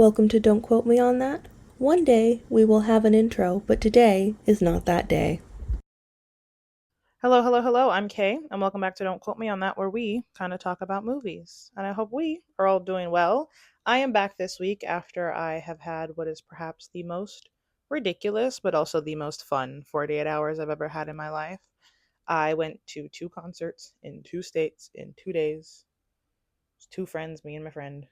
Welcome to Don't Quote Me on That. One day we will have an intro, but today is not that day. Hello, hello, hello. I'm Kay, and welcome back to Don't Quote Me on That, where we kind of talk about movies. And I hope we are all doing well. I am back this week after I have had what is perhaps the most ridiculous, but also the most fun 48 hours I've ever had in my life. I went to two concerts in two states in 2 days. Two friends, me and my friend,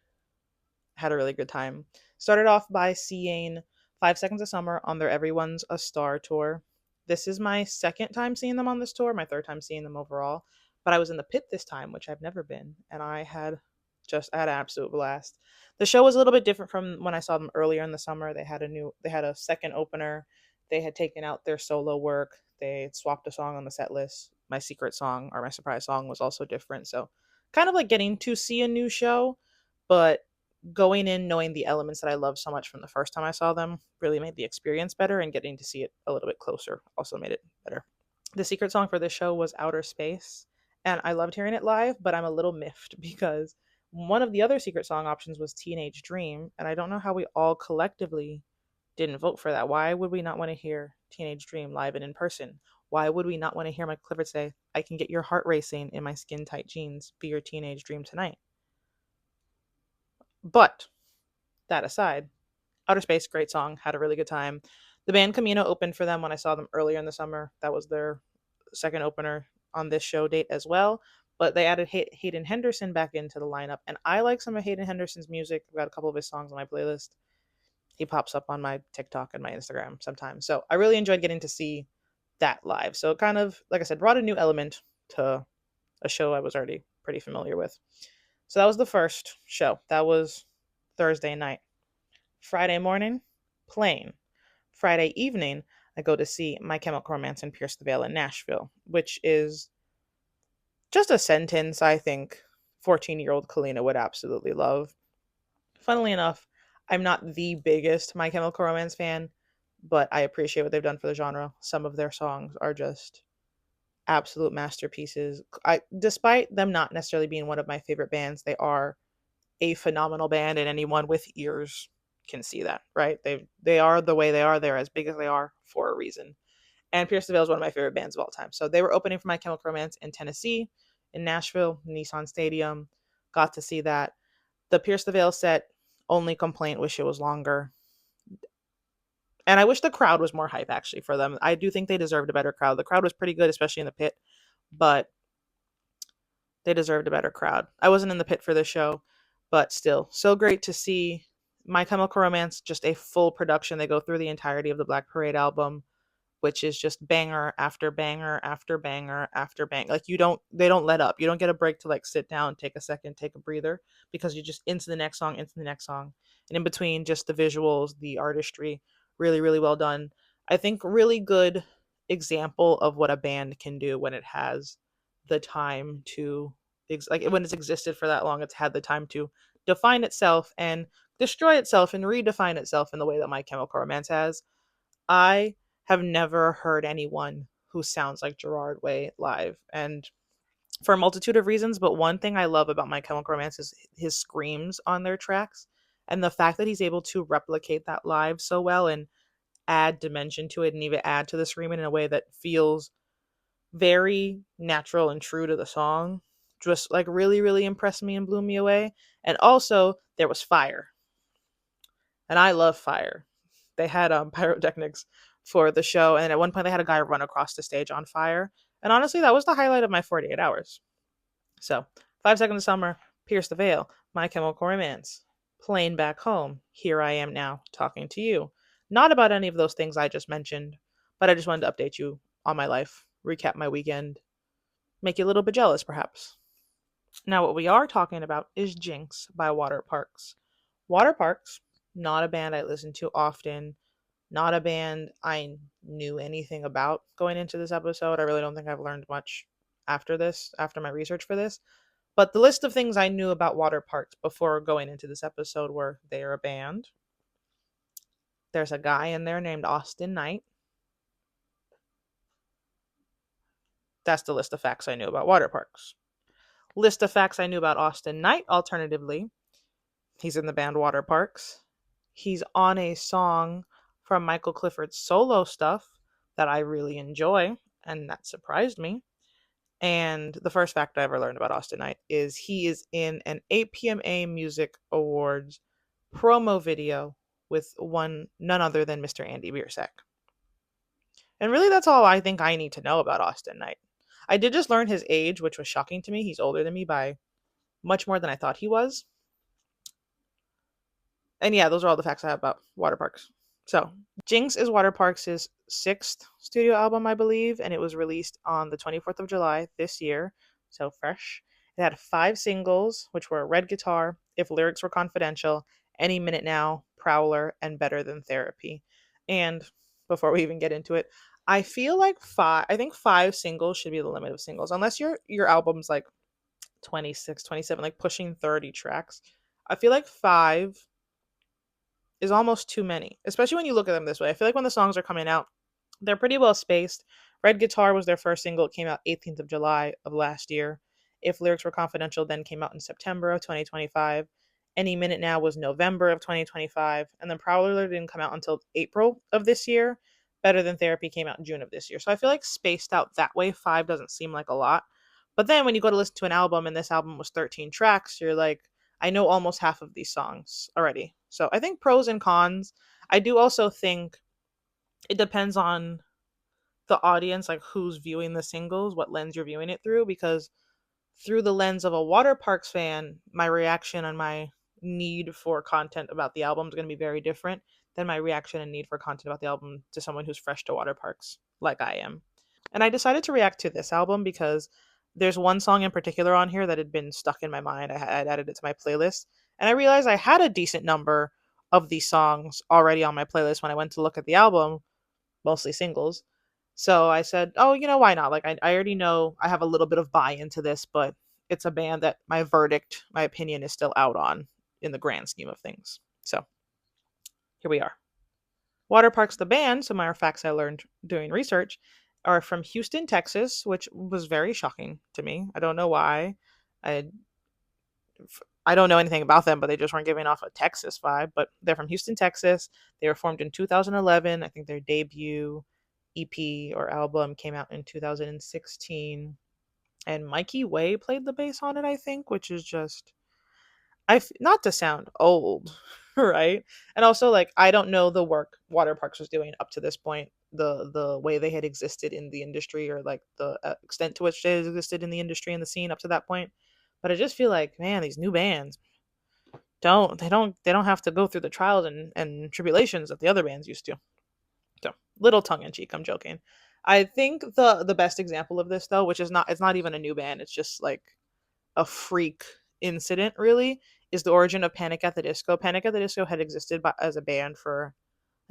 had a really good time. Started off by seeing 5 Seconds of Summer on their Everyone's a Star tour. This is my second time seeing them on this tour, my third time seeing them overall. But I was in the pit this time, which I've never been, and I had an absolute blast. The show was a little bit different from when I saw them earlier in the summer. They had a second opener. They had taken out their solo work. They had swapped a song on the set list. My secret song or my surprise song was also different. So kind of like getting to see a new show, but going in knowing the elements that I loved so much from the first time I saw them really made the experience better, and getting to see it a little bit closer also made it better. The secret song for this show was Outer Space, and I loved hearing it live, but I'm a little miffed because one of the other secret song options was Teenage Dream, and I don't know how we all collectively didn't vote for that. Why would we not want to hear Teenage Dream live and in person? Why would we not want to hear Mike Clifford say, I can get your heart racing in my skin tight jeans, be your teenage dream tonight? But that aside, Outer Space, great song, had a really good time. The band Camino opened for them when I saw them earlier in the summer. That was their second opener on this show date as well. But they added Hayden Henderson back into the lineup, and I like some of Hayden Henderson's music. I've got a couple of his songs on my playlist. He pops up on my TikTok and my Instagram sometimes. So I really enjoyed getting to see that live. So it kind of, like I said, brought a new element to a show I was already pretty familiar with. So that was the first show. That was Thursday night. Friday morning, plane. Friday evening, I go to see My Chemical Romance and Pierce the Veil in Nashville, which is just a sentence I think 14-year-old Kalina would absolutely love. Funnily enough, I'm not the biggest My Chemical Romance fan, but I appreciate what they've done for the genre. Some of their songs are just absolute masterpieces. Despite them not necessarily being one of my favorite bands, they are a phenomenal band, and anyone with ears can see that, right? They are the way they are. They're as big as they are for a reason. And Pierce the Veil is one of my favorite bands of all time. So they were opening for My Chemical Romance in Tennessee, in Nashville, Nissan Stadium. Got to see that. The Pierce the Veil set, only complaint, wish it was longer. And I wish the crowd was more hype actually for them. I do think they deserved a better crowd. The crowd was pretty good, especially in the pit, but they deserved a better crowd. I wasn't in the pit for this show, but still, so great to see My Chemical Romance, just a full production. They go through the entirety of the Black Parade album, which is just banger after banger after banger after banger. Like they don't let up. You don't get a break to like sit down, take a second, take a breather, because you just into the next song, into the next song. And in between, just the visuals, the artistry, really, really well done. I think really good example of what a band can do when it has the time to like when it's existed for that long. It's had the time to define itself and destroy itself and redefine itself in the way that My Chemical Romance has. I have never heard anyone who sounds like Gerard Way live, and for a multitude of reasons, but one thing I love about My Chemical Romance is his screams on their tracks, and the fact that he's able to replicate that live so well and add dimension to it, and even add to the screaming in a way that feels very natural and true to the song, just like really, really impressed me and blew me away. And also, there was fire, and I love fire. They had pyrotechnics for the show, and at one point they had a guy run across the stage on fire. And honestly, that was the highlight of my 48 hours. So, 5 Seconds of Summer, Pierce the Veil, My Chemical Romance, Plane Back Home, Here I Am Now, talking to you. Not about any of those things I just mentioned, but I just wanted to update you on my life, recap my weekend, make you a little bit jealous, perhaps. Now, what we are talking about is Jinx by Waterparks. Waterparks, not a band I listen to often, not a band I knew anything about going into this episode. I really don't think I've learned much after my research for this. But the list of things I knew about Waterparks before going into this episode were they are a band. There's a guy in there named Austin Knight. That's the list of facts I knew about Waterparks. List of facts I knew about Austin Knight, alternatively. He's in the band Waterparks. He's on a song from Michael Clifford's solo stuff that I really enjoy, and that surprised me. And the first fact I ever learned about Austin Knight is he is in an APMA Music Awards promo video with none other than Mr. Andy Biersack. And really, that's all I think I need to know about Austin Knight. I did just learn his age, which was shocking to me. He's older than me by much more than I thought he was. And yeah, those are all the facts I have about Waterparks. So, Jinx is Waterparks' sixth studio album, I believe, and it was released on the 24th of July this year, so fresh. It had 5 singles, which were Red Guitar, If Lyrics Were Confidential, Any Minute Now, Prowler, and Better Than Therapy. And before we even get into it, I feel like I think 5 singles should be the limit of singles, unless your album's like 26, 27, like pushing 30 tracks. I feel like 5 is almost too many, especially when you look at them this way. I feel like when the songs are coming out, they're pretty well spaced. Red Guitar was their first single. It came out 18th of July of last year. If Lyrics Were Confidential then came out in September of 2025. Any Minute Now was November of 2025. And then Prowler didn't come out until April of this year. Better Than Therapy came out in June of this year. So I feel like spaced out that way, 5 doesn't seem like a lot. But then when you go to listen to an album and this album was 13 tracks, you're like, I know almost half of these songs already. So I think pros and cons. I do also think it depends on the audience, like who's viewing the singles, what lens you're viewing it through, because through the lens of a Waterparks fan, my reaction and my need for content about the album is going to be very different than my reaction and need for content about the album to someone who's fresh to Waterparks, like I am. And I decided to react to this album because there's one song in particular on here that had been stuck in my mind. I had added it to my playlist, and I realized I had a decent number of these songs already on my playlist when I went to look at the album, mostly singles. So I said, oh, why not? Like, I already know I have a little bit of buy into this, but it's a band that my opinion is still out on in the grand scheme of things. So here we are. Waterparks, the band, some of facts I learned doing research, are from Houston, Texas, which was very shocking to me. I don't know why. I I don't know anything about them, but they just weren't giving off a Texas vibe. But they're from Houston, Texas. They were formed in 2011. I think their debut EP or album came out in 2016. And Mikey Way played the bass on it, I think, which is just not to sound old, right? And also, like, I don't know the work Waterparks was doing up to this point, the way they had existed in the industry, or like the extent to which they had existed in the industry and the scene up to that point. But I just feel like, man, these new bands they don't have to go through the trials and tribulations that the other bands used to. So, little tongue in cheek, I'm joking. I think the best example of this, though, which is not, it's not even a new band, it's just like a freak incident, really, is the origin of Panic at the Disco. Panic at the Disco had existed as a band for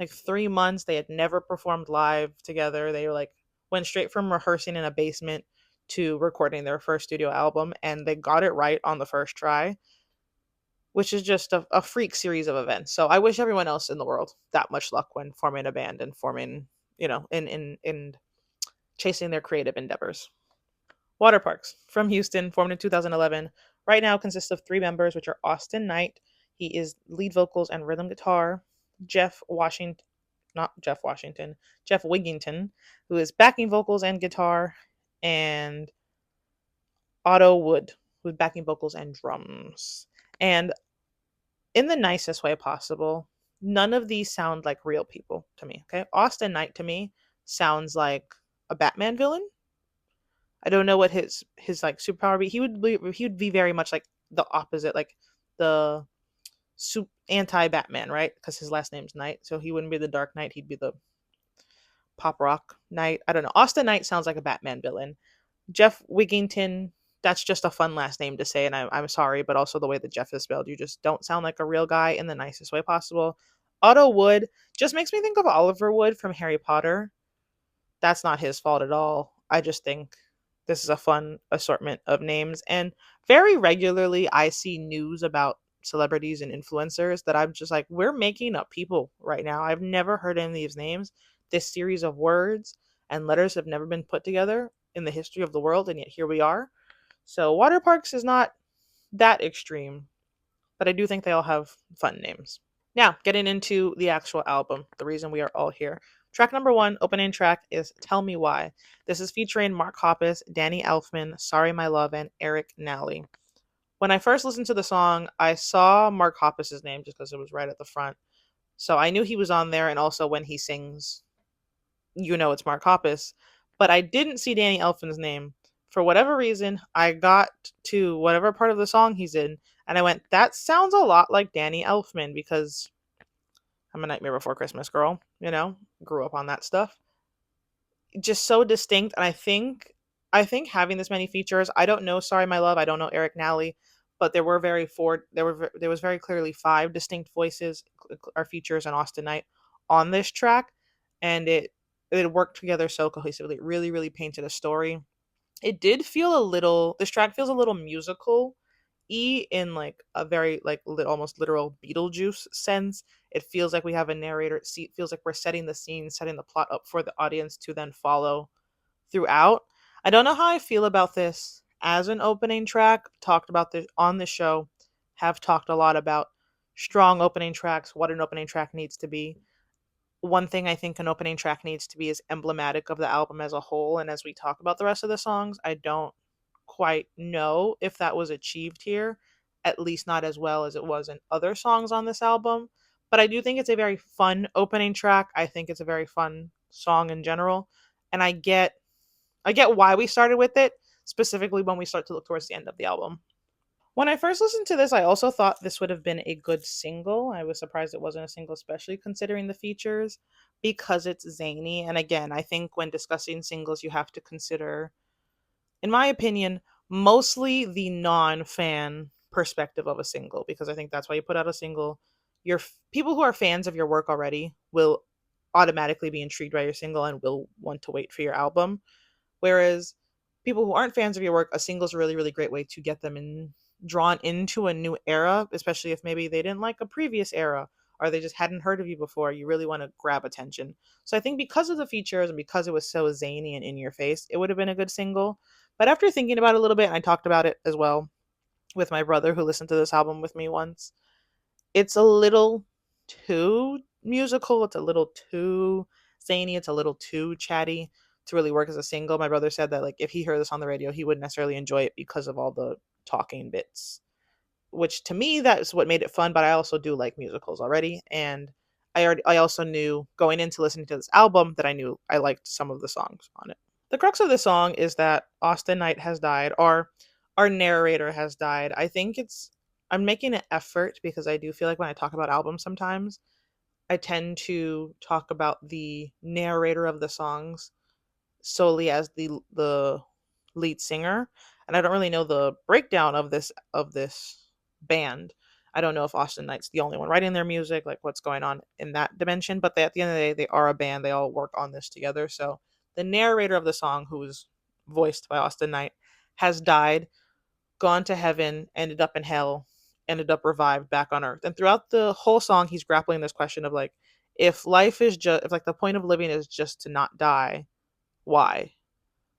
like 3 months. They had never performed live together. They were like went straight from rehearsing in a basement to recording their first studio album, and they got it right on the first try, which is just a freak series of events. So I wish everyone else in the world that much luck when forming a band and forming, in chasing their creative endeavors. Waterparks, from Houston, formed in 2011, right now consists of 3 members, which are Austin Knight. He is lead vocals and rhythm guitar. Jeff Washington, not Jeff Washington, Jeff Wigington, who is backing vocals and guitar, and Otto Wood, who's backing vocals and drums. And in the nicest way possible, none of these sound like real people to me. Okay, Austin Knight to me sounds like a Batman villain. I don't know what his like superpower be. He would be very much like the opposite, like the anti Batman, right? Because his last name's Knight, so he wouldn't be the Dark Knight. He'd be the pop rock Knight. I don't know. Austin Knight sounds like a Batman villain. Jeff Wigington, that's just a fun last name to say, and I'm sorry, but also the way that Jeff is spelled, you just don't sound like a real guy in the nicest way possible. Otto Wood just makes me think of Oliver Wood from Harry Potter. That's not his fault at all. I just think this is a fun assortment of names. And very regularly, I see news about celebrities and influencers that I'm just like, we're making up people right now. I've never heard any of these names. This series of words and letters have never been put together in the history of the world, and yet here we are. So, Waterparks is not that extreme, but I do think they all have fun names. Now, getting into the actual album, the reason we are all here. Track number one, opening track, is Tell Me Why. This is featuring Mark Hoppus, Danny Elfman, Sorry My Love, and Eric Nally. When I first listened to the song, I saw Mark Hoppus's name just because it was right at the front. So I knew he was on there, and also when he sings, you know it's Mark Hoppus. But I didn't see Danny Elfman's name. For whatever reason, I got to whatever part of the song he's in, and I went, that sounds a lot like Danny Elfman because I'm a Nightmare Before Christmas girl, grew up on that stuff. Just so distinct, and I think having this many features, I don't know Sorry My Love, I don't know Eric Nally, but there was very clearly five distinct voices or features in Austin Knight on this track, and it worked together so cohesively. It really really painted a story. It did feel a little This track feels a little musical in like a very like almost literal Beetlejuice sense. It feels like we have a narrator. It feels like we're setting the scene, setting the plot up for the audience to then follow throughout. I don't know how I feel about this as an opening track. Talked about this on the show, have talked a lot about strong opening tracks, what an opening track needs to be. One thing I think an opening track needs to be is emblematic of the album as a whole. And as we talk about the rest of the songs, I don't quite know if that was achieved here, at least not as well as it was in other songs on this album. But I do think it's a very fun opening track. I think it's a very fun song in general. And I get why we started with it, specifically when we start to look towards the end of the album. When I first listened to this, I also thought this would have been a good single. I was surprised it wasn't a single, especially considering the features, because it's zany. And again, I think when discussing singles, you have to consider, in my opinion, mostly the non-fan perspective of a single, because I think that's why you put out a single. People who are fans of your work already will automatically be intrigued by your single and will want to wait for your album. Whereas people who aren't fans of your work, a single is a really, really great way to get them drawn into a new era, especially if maybe they didn't like a previous era or they just hadn't heard of you before. You really want to grab attention. So I think because of the features and because it was so zany and in your face, it would have been a good single. But after thinking about it a little bit, and I talked about it as well with my brother who listened to this album with me once, it's a little too musical. It's a little too zany. It's a little too chatty to really work as a single. My brother said that like if he heard this on the radio, he wouldn't necessarily enjoy it because of all the talking bits. Which to me, that's what made it fun. But I also do like musicals already, and I also knew going into listening to this album that I knew I liked some of the songs on it. The crux of the song is that Austin Knight has died, or our narrator has died. I'm making an effort because I do feel like when I talk about albums sometimes, I tend to talk about the narrator of the songs solely as the lead singer, and I don't really know the breakdown of this band. I don't know if Austin Knight's the only one writing their music, like what's going on in that dimension, but at the end of the day, they are a band. They all work on this together. So the narrator of the song, who is voiced by Austin Knight, has died, gone to heaven, ended up in hell, ended up revived back on earth. And throughout the whole song, he's grappling this question of like, if like the point of living is just to not die, why?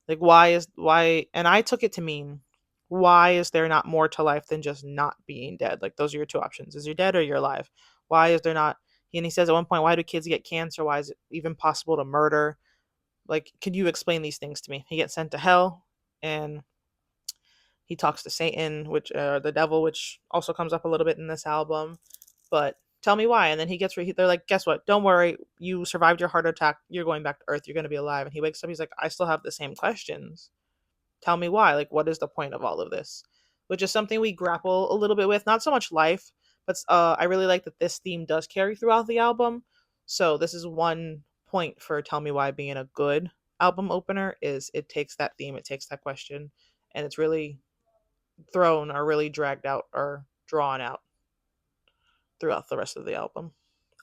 Like why, and I took it to mean, why is there not more to life than just not being dead? Like those are your two options. Is you're dead or you're alive. Why is there not, and he says at one point, why do kids get cancer? Why is it even possible to murder? Like, could you explain these things to me? He gets sent to hell, and he talks to Satan, which the devil, which also comes up a little bit in this album. But tell me why. And then they're like, guess what? Don't worry. You survived your heart attack. You're going back to Earth. You're going to be alive. And he wakes up. He's like, I still have the same questions. Tell me why. Like, what is the point of all of this? Which is something we grapple a little bit with. Not so much life, but I really like that this theme does carry throughout the album. So this is one point for Tell Me Why being a good album opener, is it takes that theme, it takes that question, and it's really thrown or really dragged out or drawn out throughout the rest of the album.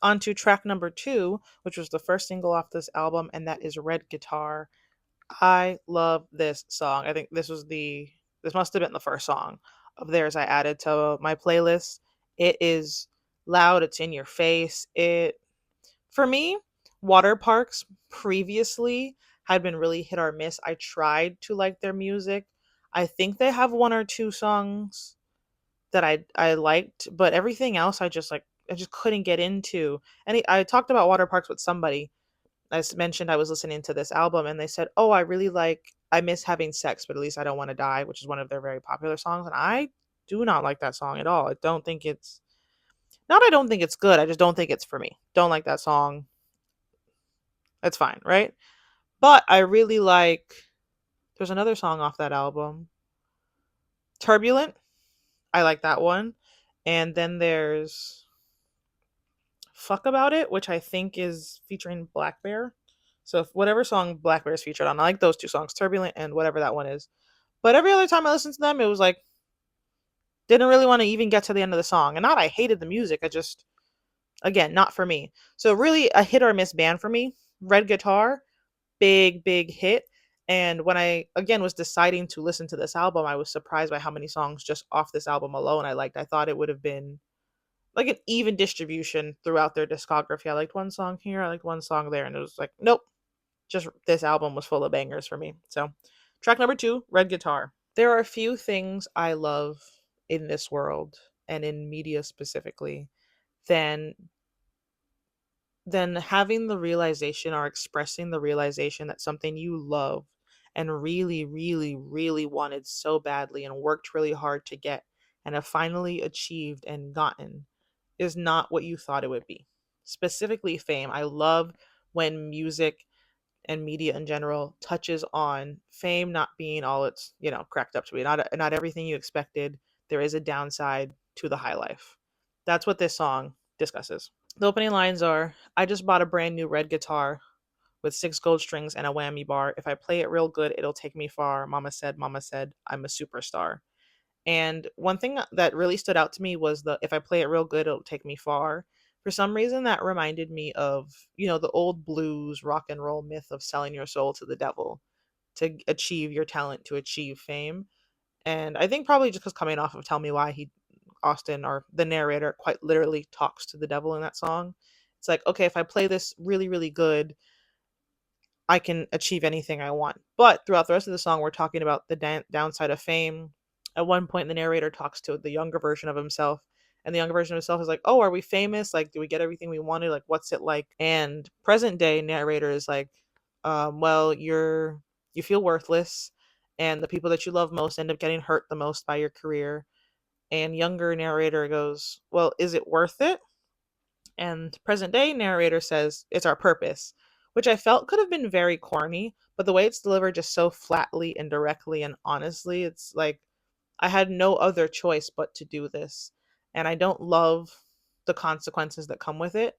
On to track number two, which was the first single off this album, and that is Red Guitar. I love this song. I think this must have been the first song of theirs I added to my playlist. It is loud, it's in your face. For me, Waterparks previously had been really hit or miss. I tried to like their music. I think they have one or two songs that I liked, but everything else I just like just couldn't get into. And I talked about Waterparks with somebody. Mentioned I was listening to this album, and they said, "Oh, I miss having sex, but at least I don't want to die," which is one of their very popular songs. And I do not like that song at all. I don't think it's not. I don't think it's good. I just don't think it's for me. Don't like that song. It's fine, right? But I really like. There's another song off that album, Turbulent. I like that one. And then there's Fuck About It, which I think is featuring Black Bear. So whatever song Black Bear is featured on, I like those two songs, Turbulent and whatever that one is. But every other time I listened to them, it was like didn't really want to even get to the end of the song. And not I hated the music, I just again, not for me. So really a hit or miss band for me. Red Guitar, big hit. And when I again was deciding to listen to this album, I was surprised by how many songs just off this album alone I liked. I thought it would have been like an even distribution throughout their discography. I liked one song here, I liked one song there, and it was like, nope, just this album was full of bangers for me. So, track number 2, Red Guitar. There are a few things I love in this world and in media specifically than having the realization or expressing the realization that something you love and really wanted so badly and worked really hard to get and have finally achieved and gotten is not what you thought it would be. Specifically, fame. I love when music and media in general touches on fame not being all it's, cracked up to be. Not everything you expected. There is a downside to the high life. That's what this song discusses. The opening lines are, I just bought a brand new red guitar with 6 gold strings and a whammy bar. If I play it real good, it'll take me far. Mama said, I'm a superstar. And one thing that really stood out to me was the if I play it real good, it'll take me far. For some reason, that reminded me of, the old blues rock and roll myth of selling your soul to the devil to achieve your talent, to achieve fame. And I think probably just because coming off of Tell Me Why, Austin, or the narrator, quite literally talks to the devil in that song. It's like, okay, if I play this really good, I can achieve anything I want. But throughout the rest of the song, we're talking about the downside of fame. At one point, the narrator talks to the younger version of himself, and the younger version of himself is like, "Oh, are we famous? Like, do we get everything we wanted? Like, what's it like?" And present day narrator is like, "Well, you feel worthless, and the people that you love most end up getting hurt the most by your career." And younger narrator goes, "Well, is it worth it?" And present day narrator says, "It's our purpose," which I felt could have been very corny, but the way it's delivered just so flatly and directly and honestly, it's like I had no other choice but to do this. And I don't love the consequences that come with it,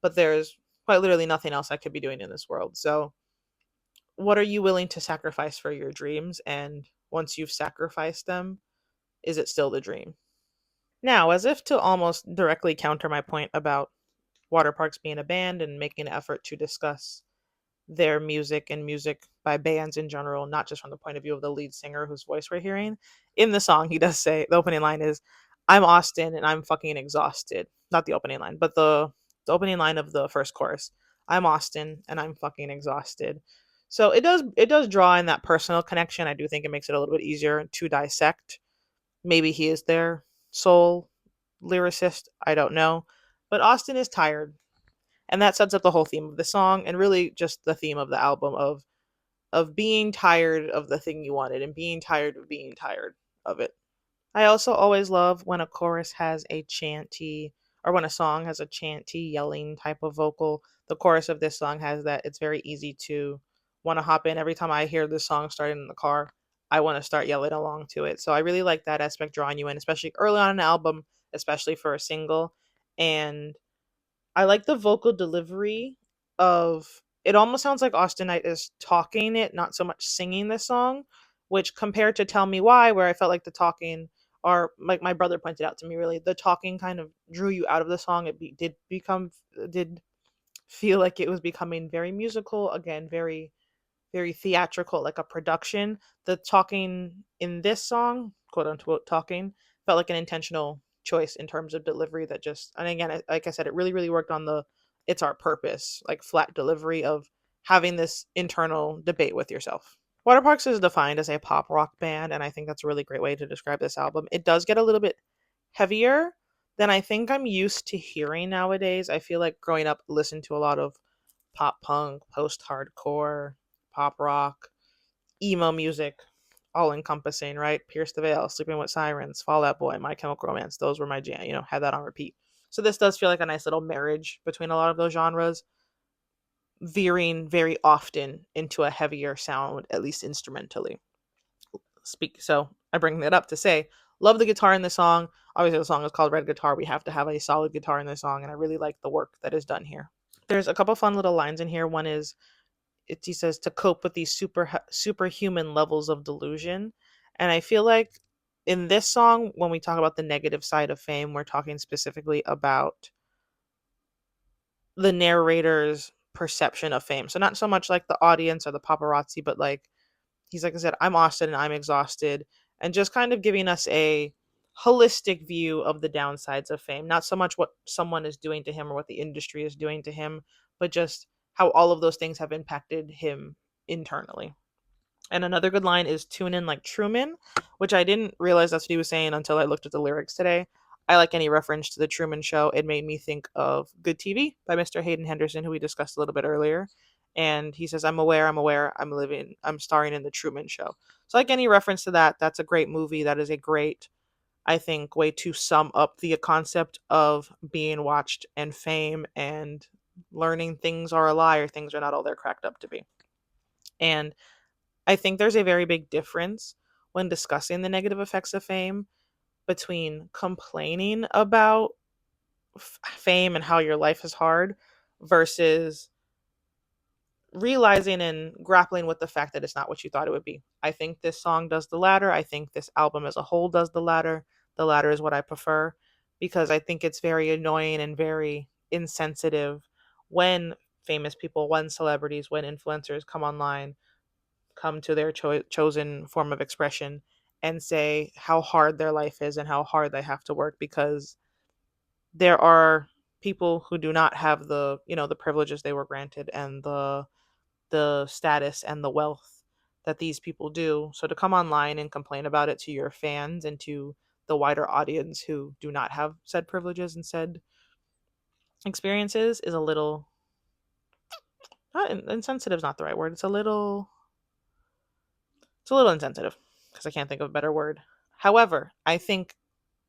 but there's quite literally nothing else I could be doing in this world. So, what are you willing to sacrifice for your dreams? And once you've sacrificed them, is it still the dream? Now, as if to almost directly counter my point about Waterparks being a band and making an effort to discuss their music and music by bands in general, not just from the point of view of the lead singer whose voice we're hearing. In the song, he does say the opening line is, I'm Austin and I'm fucking exhausted. Not the opening line, but the opening line of the first chorus. I'm Austin and I'm fucking exhausted. So it does draw in that personal connection. I do think it makes it a little bit easier to dissect. Maybe he is their sole lyricist. I don't know. But Austin is tired, and that sets up the whole theme of the song and really just the theme of the album of being tired of the thing you wanted and being tired of being tired of it. I also always love when a chorus has a chanty, or when a song has a chanty yelling type of vocal. The chorus of this song has that. It's very easy to want to hop in. Every time I hear this song starting in the car, I want to start yelling along to it. So I really like that aspect, drawing you in, especially early on in an album, especially for a single. And I like the vocal delivery of it. Almost sounds like Austin Knight is talking it, not so much singing this song, which compared to Tell Me Why, where I felt like the talking, or like my brother pointed out to me, really the talking kind of drew you out of the song. Did feel like it was becoming very musical again, very theatrical, like a production. The talking in this song, quote unquote talking, felt like an intentional choice in terms of delivery that just, and again, like I said, it really worked on the it's our purpose, like flat delivery of having this internal debate with yourself. Waterparks is defined as a pop rock band, and I think that's a really great way to describe this album. It does get a little bit heavier, than I think I'm used to hearing nowadays. I feel like growing up, listened to a lot of pop punk, post hardcore, pop rock, emo music, all encompassing, right? Pierce the Veil, Sleeping with Sirens, Fall Out Boy, My Chemical Romance. Those were my jam, had that on repeat. So this does feel like a nice little marriage between a lot of those genres, veering very often into a heavier sound, at least instrumentally. So I bring that up to say, love the guitar in the song. Obviously, the song is called Red Guitar. We have to have a solid guitar in the song, and I really like the work that is done here. There's a couple fun little lines in here. One is, he says, to cope with these superhuman levels of delusion, and I feel like in this song, when we talk about the negative side of fame, we're talking specifically about the narrator's perception of fame. So not so much like the audience or the paparazzi, but like, he's like I said, I'm Austin and I'm exhausted, and just kind of giving us a holistic view of the downsides of fame. Not so much what someone is doing to him or what the industry is doing to him, but just how all of those things have impacted him internally. And another good line is tune in like Truman, which I didn't realize that's what he was saying until I looked at the lyrics today. I like any reference to the Truman Show. It made me think of Good TV by Mr. Hayden Henderson, who we discussed a little bit earlier. And he says, I'm aware, I'm starring in the Truman Show. So, like any reference to that, that's a great movie. That is a great, I think, way to sum up the concept of being watched and fame and learning things are a lie or things are not all they're cracked up to be. And I think there's a very big difference when discussing the negative effects of fame between complaining about fame and how your life is hard versus realizing and grappling with the fact that it's not what you thought it would be. I think this song does the latter. I think this album as a whole does the latter. The latter is what I prefer because I think it's very annoying and very insensitive when famous people, when celebrities, when influencers come online, come to their chosen form of expression and say how hard their life is and how hard they have to work, because there are people who do not have the the privileges they were granted and the status and the wealth that these people do. So to come online and complain about it to your fans and to the wider audience who do not have said privileges and said experiences is a little, not insensitive is not the right word. It's a little insensitive because I can't think of a better word. However, I think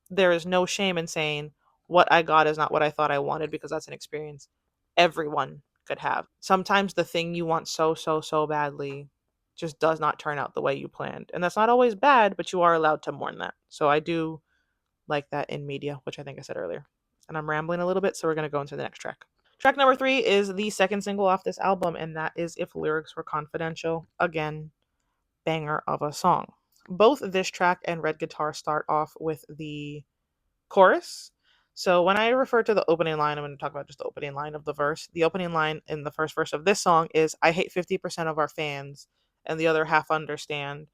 there is no shame in saying what I got is not what I thought I wanted, because that's an experience everyone could have. Sometimes the thing you want so, so, so badly just does not turn out the way you planned. And that's not always bad, but you are allowed to mourn that. So I do like that in media, which I think I said earlier. And I'm rambling a little bit, so we're going to go into the next track. Track number 3 is the second single off this album, and that is If Lyrics Were Confidential. Again, banger of a song. Both this track and Red Guitar start off with the chorus. So when I refer to the opening line, I'm going to talk about just the opening line of the verse. The opening line in the first verse of this song is, I hate 50% of our fans and the other half understand.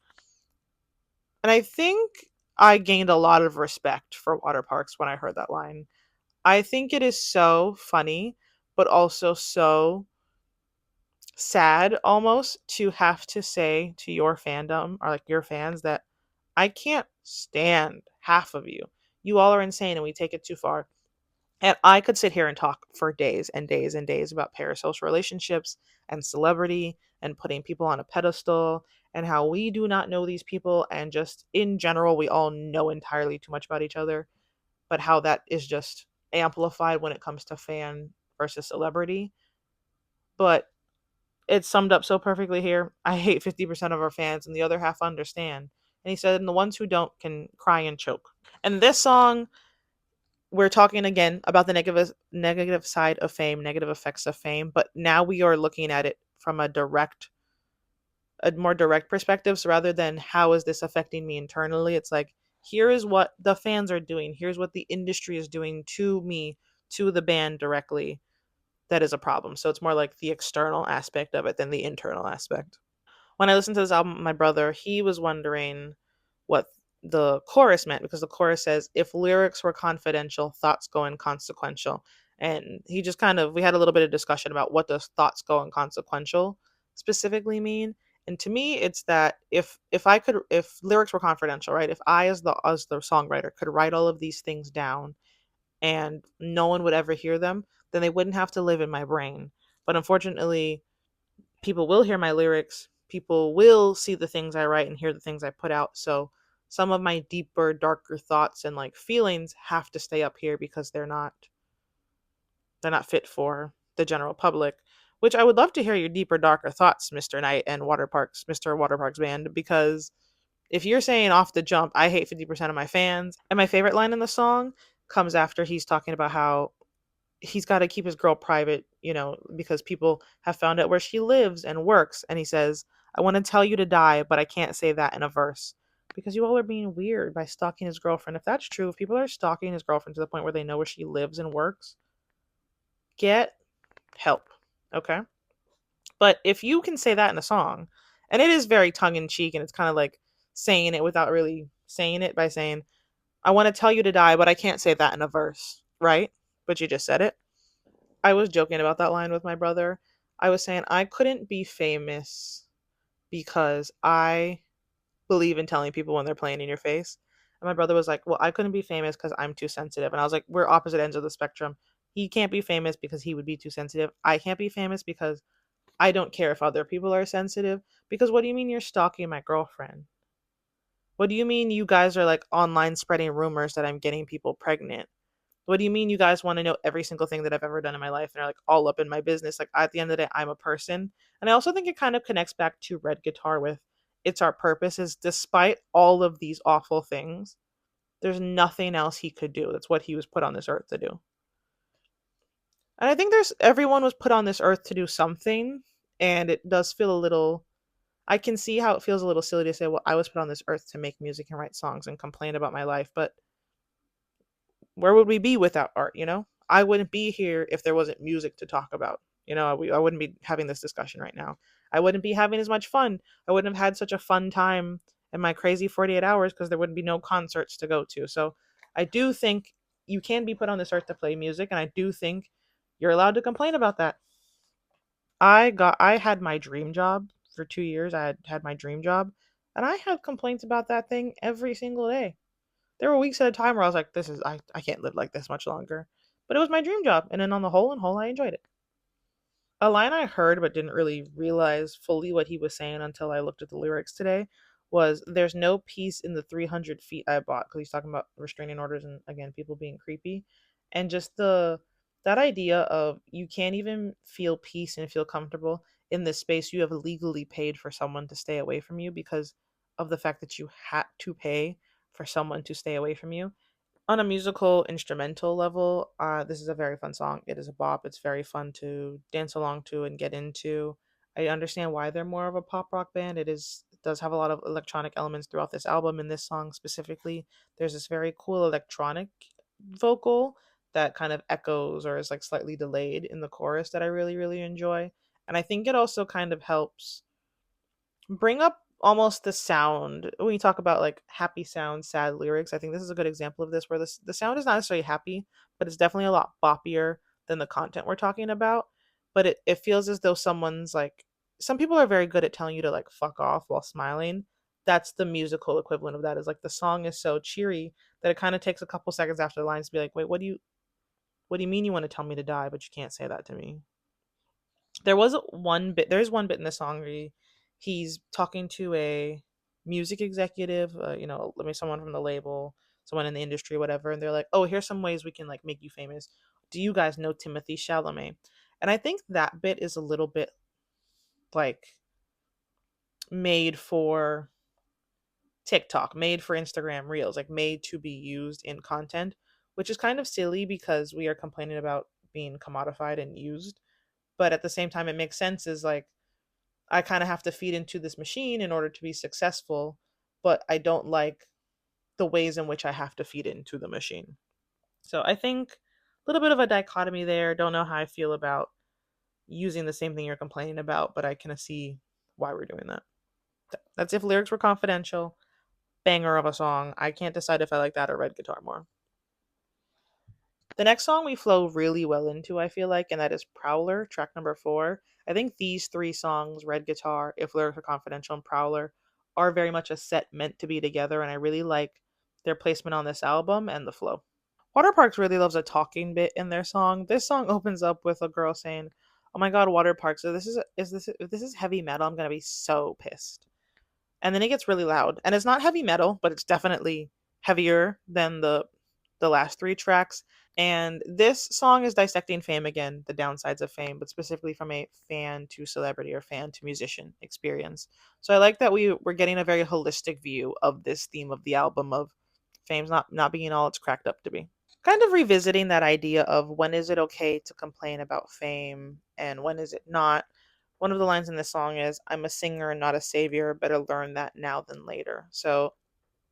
And I think I gained a lot of respect for Waterparks when I heard that line. I think it is so funny, but also so sad almost to have to say to your fandom or like your fans that I can't stand half of you. You all are insane and we take it too far. And I could sit here and talk for days and days and days about parasocial relationships and celebrity and putting people on a pedestal and how we do not know these people, and just in general we all know entirely too much about each other, but how that is just amplified when it comes to fan versus celebrity. But it's summed up so perfectly here. I hate 50% of our fans and the other half understand. And he said, and the ones who don't can cry and choke. And this song, we're talking again about the negative side of fame, negative effects of fame, but now we are looking at it from a more direct perspective. So rather than how is this affecting me internally, it's like, here is what the fans are doing. Here's what the industry is doing to me, to the band directly. That is a problem. So it's more like the external aspect of it than the internal aspect. When I listened to this album, my brother, he was wondering what the chorus meant, because the chorus says, if lyrics were confidential, thoughts go inconsequential. And he just kind of, we had a little bit of discussion about what does thoughts go inconsequential specifically mean. And to me, it's that if lyrics were confidential, right? If I as the songwriter could write all of these things down and no one would ever hear them, then they wouldn't have to live in my brain. But unfortunately, people will hear my lyrics, people will see the things I write and hear the things I put out. So some of my deeper, darker thoughts and like feelings have to stay up here because they're not fit for the general public. Which I would love to hear your deeper, darker thoughts, Mr. Knight and Waterparks, Mr. Waterparks band, because if you're saying off the jump, I hate 50% of my fans, and my favorite line in the song comes after he's talking about how he's got to keep his girl private, because people have found out where she lives and works. And he says, I want to tell you to die, but I can't say that in a verse. Because you all are being weird by stalking his girlfriend. If that's true, if people are stalking his girlfriend to the point where they know where she lives and works, get help. Okay? But if you can say that in a song, and it is very tongue in cheek, and it's kind of like saying it without really saying it by saying, I want to tell you to die, but I can't say that in a verse, right? But you just said it. I was joking about that line with my brother. I was saying I couldn't be famous because I believe in telling people when they're playing in your face. And my brother was like, well, I couldn't be famous because I'm too sensitive. And I was like, we're opposite ends of the spectrum. He can't be famous because he would be too sensitive. I can't be famous because I don't care if other people are sensitive. Because what do you mean you're stalking my girlfriend? What do you mean you guys are like online spreading rumors that I'm getting people pregnant? What do you mean you guys want to know every single thing that I've ever done in my life and are like all up in my business? Like at the end of the day, I'm a person. And I also think it kind of connects back to Red Guitar with it's our purpose is despite all of these awful things, there's nothing else he could do. That's what he was put on this earth to do. And I think there's everyone was put on this earth to do something. And it does feel a little I can see how it feels a little silly to say, well, I was put on this earth to make music and write songs and complain about my life, but where would we be without art? I wouldn't be here if there wasn't music to talk about. I wouldn't be having this discussion right now. I wouldn't be having as much fun. I wouldn't have had such a fun time in my crazy 48 hours because there would be no concerts to go to. So I do think you can be put on this earth to play music, and I do think you're allowed to complain about that. I had my dream job for 2 years. I had my dream job, and I had complaints about that thing every single day. There were weeks at a time where I was like, I can't live like this much longer. But it was my dream job. And then on the whole, I enjoyed it. A line I heard but didn't really realize fully what he was saying until I looked at the lyrics today was there's no peace in the 300 feet I bought, because he's talking about restraining orders and again people being creepy, and just the that idea of you can't even feel peace and feel comfortable in this space you have legally paid for someone to stay away from you because of the fact that you had to pay for someone to stay away from you. On a musical instrumental level, this is a very fun song. It is a bop. It's very fun to dance along to and get into. I understand why they're more of a pop rock band. It does have a lot of electronic elements throughout this album. In this song specifically, there's this very cool electronic vocal that kind of echoes or is like slightly delayed in the chorus that I really, really enjoy. And I think it also kind of helps bring up almost the sound when you talk about like happy sound, sad lyrics. I think this is a good example of this where the sound is not necessarily happy, but it's definitely a lot boppier than the content we're talking about. But it feels as though someone's like some people are very good at telling you to like fuck off while smiling. That's the musical equivalent of that, is like the song is so cheery that it kind of takes a couple seconds after the lines to be like, wait, what do you mean you want to tell me to die, but you can't say that to me? There's one bit in the song where he's talking to a music executive, maybe someone from the label, someone in the industry, whatever, and they're like, oh, here's some ways we can like make you famous. Do you guys know Timothy Chalamet? And I think that bit is a little bit like made for TikTok, made for Instagram Reels, like made to be used in content, which is kind of silly because we are complaining about being commodified and used. But at the same time, it makes sense, is like I kind of have to feed into this machine in order to be successful, but I don't like the ways in which I have to feed into the machine. So I think a little bit of a dichotomy there. Don't know how I feel about using the same thing you're complaining about, but I can see why we're doing that. That's If Lyrics Were Confidential. Banger of a song. I can't decide if I like that or Red Guitar more. The next song we flow really well into, I feel like, and that is Prowler, track number 4. I think these three songs, Red Guitar, If Lyrics Are Confidential, and Prowler, are very much a set meant to be together, and I really like their placement on this album and the flow. Waterparks really loves a talking bit in their song. This song opens up with a girl saying, "Oh my god, Waterparks, if this is heavy metal, I'm gonna be so pissed." And then it gets really loud. And it's not heavy metal, but it's definitely heavier than the last three tracks. And this song is dissecting fame again, the downsides of fame, but specifically from a fan to celebrity or fan to musician experience. So I like that we're getting a very holistic view of this theme of the album of fame's not being all it's cracked up to be. Kind of revisiting that idea of when is it okay to complain about fame and when is it not. One of the lines in this song is, "I'm a singer and not a savior, better learn that now than later." So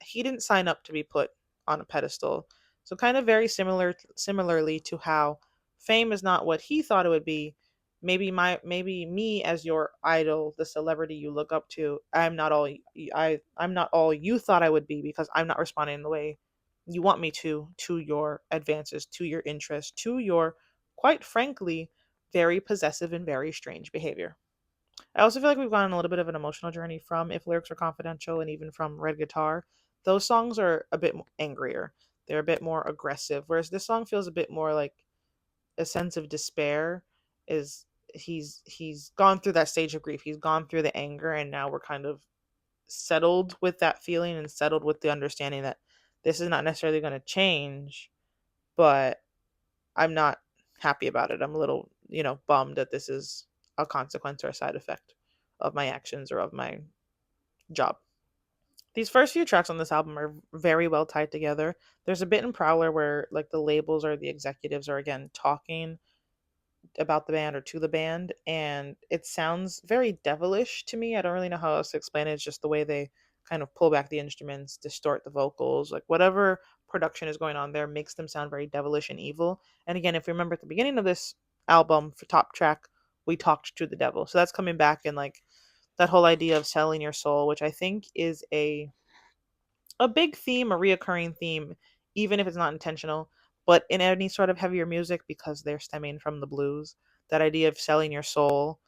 he didn't sign up to be put on a pedestal. So kind of very similarly to how fame is not what he thought it would be. Maybe me as your idol, the celebrity you look up to, I'm not all you thought I would be because I'm not responding in the way you want me to your advances, to your interests, to your, quite frankly, very possessive and very strange behavior. I also feel like we've gone on a little bit of an emotional journey from If Lyrics Were Confidential and even from Red Guitar. Those songs are a bit angrier. They're a bit more aggressive, whereas this song feels a bit more like a sense of despair. Is he's gone through that stage of grief. He's gone through the anger, and now we're kind of settled with that feeling and settled with the understanding that this is not necessarily going to change, but I'm not happy about it. I'm a little, bummed that this is a consequence or a side effect of my actions or of my job. These first few tracks on this album are very well tied together. There's a bit in Prowler where like the labels or the executives are again talking about the band or to the band, and it sounds very devilish to me. I don't really know how else to explain it. It's just the way they kind of pull back the instruments, distort the vocals, like whatever production is going on there makes them sound very devilish and evil. And again, if you remember at the beginning of this album for top track, we talked to the devil. So that's coming back, and like that whole idea of selling your soul, which I think is a big theme, a reoccurring theme, even if it's not intentional. But in any sort of heavier music, because they're stemming from the blues, that idea of selling your soul